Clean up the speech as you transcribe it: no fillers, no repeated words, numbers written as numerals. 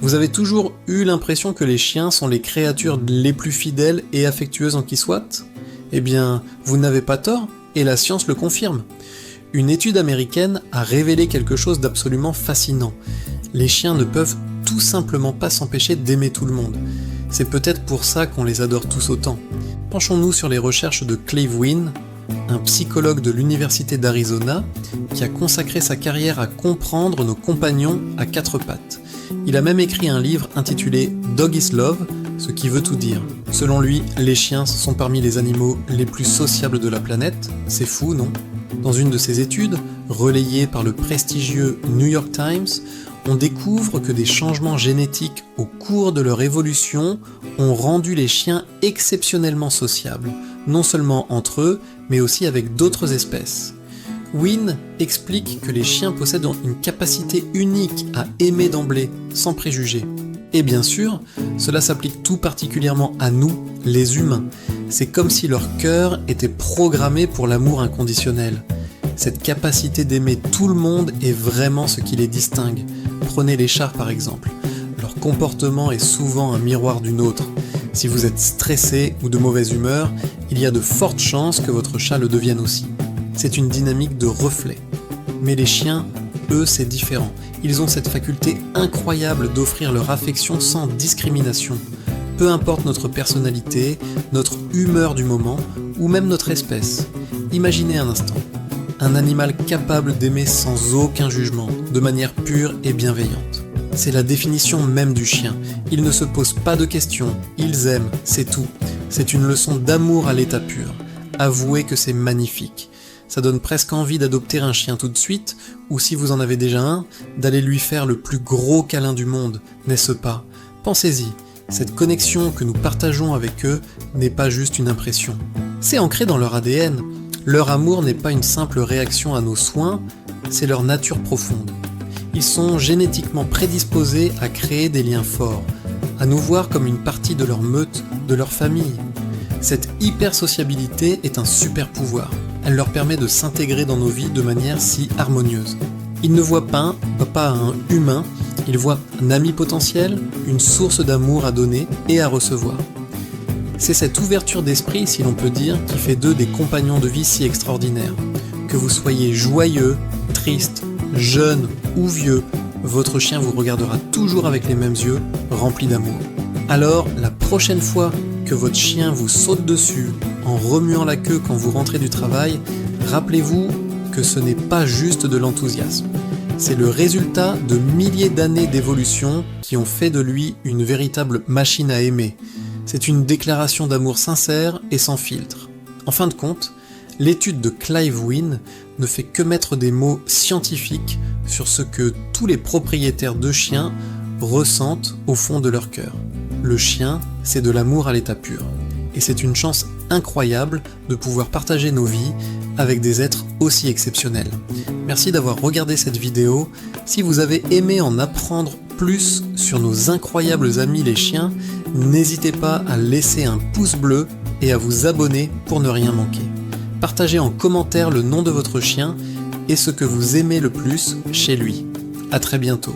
Vous avez toujours eu l'impression que les chiens sont les créatures les plus fidèles et affectueuses en qui soit ? Eh bien, vous n'avez pas tort, et la science le confirme. Une étude américaine a révélé quelque chose d'absolument fascinant. Les chiens ne peuvent tout simplement pas s'empêcher d'aimer tout le monde. C'est peut-être pour ça qu'on les adore tous autant. Penchons-nous sur les recherches de Clive Wynne, un psychologue de l'Université d'Arizona qui a consacré sa carrière à comprendre nos compagnons à quatre pattes. Il a même écrit un livre intitulé Dog is Love, ce qui veut tout dire. Selon lui, les chiens sont parmi les animaux les plus sociables de la planète. C'est fou, non ? Dans une de ses études, relayée par le prestigieux New York Times, on découvre que des changements génétiques au cours de leur évolution ont rendu les chiens exceptionnellement sociables, non seulement entre eux, mais aussi avec d'autres espèces. Wynne explique que les chiens possèdent une capacité unique à aimer d'emblée, sans préjugés. Et bien sûr, cela s'applique tout particulièrement à nous, les humains. C'est comme si leur cœur était programmé pour l'amour inconditionnel. Cette capacité d'aimer tout le monde est vraiment ce qui les distingue. Prenez les chats par exemple. Leur comportement est souvent un miroir du nôtre. Si vous êtes stressé ou de mauvaise humeur, il y a de fortes chances que votre chat le devienne aussi. C'est une dynamique de reflet. Mais les chiens, eux, c'est différent. Ils ont cette faculté incroyable d'offrir leur affection sans discrimination. Peu importe notre personnalité, notre humeur du moment, ou même notre espèce. Imaginez un instant. Un animal capable d'aimer sans aucun jugement, de manière pure et bienveillante. C'est la définition même du chien. Ils ne se posent pas de questions, ils aiment, c'est tout. C'est une leçon d'amour à l'état pur. Avouez que c'est magnifique. Ça donne presque envie d'adopter un chien tout de suite, ou si vous en avez déjà un, d'aller lui faire le plus gros câlin du monde, n'est-ce pas ? Pensez-y, cette connexion que nous partageons avec eux n'est pas juste une impression. C'est ancré dans leur ADN. Leur amour n'est pas une simple réaction à nos soins, c'est leur nature profonde. Ils sont génétiquement prédisposés à créer des liens forts, à nous voir comme une partie de leur meute, de leur famille. Cette hyper-sociabilité est un super pouvoir. Elle leur permet de s'intégrer dans nos vies de manière si harmonieuse. Ils ne voient pas un humain, ils voient un ami potentiel, une source d'amour à donner et à recevoir. C'est cette ouverture d'esprit, si l'on peut dire, qui fait d'eux des compagnons de vie si extraordinaires. Que vous soyez joyeux, triste, jeune ou vieux, votre chien vous regardera toujours avec les mêmes yeux, remplis d'amour. Alors, la prochaine fois que votre chien vous saute dessus en remuant la queue quand vous rentrez du travail, rappelez-vous que ce n'est pas juste de l'enthousiasme. C'est le résultat de milliers d'années d'évolution qui ont fait de lui une véritable machine à aimer. C'est une déclaration d'amour sincère et sans filtre. En fin de compte, l'étude de Clive Wynne ne fait que mettre des mots scientifiques sur ce que tous les propriétaires de chiens ressentent au fond de leur cœur. Le chien, c'est de l'amour à l'état pur. Et c'est une chance incroyable de pouvoir partager nos vies avec des êtres aussi exceptionnels. Merci d'avoir regardé cette vidéo. Si vous avez aimé en apprendre plus sur nos incroyables amis les chiens, n'hésitez pas à laisser un pouce bleu et à vous abonner pour ne rien manquer. Partagez en commentaire le nom de votre chien et ce que vous aimez le plus chez lui. À très bientôt.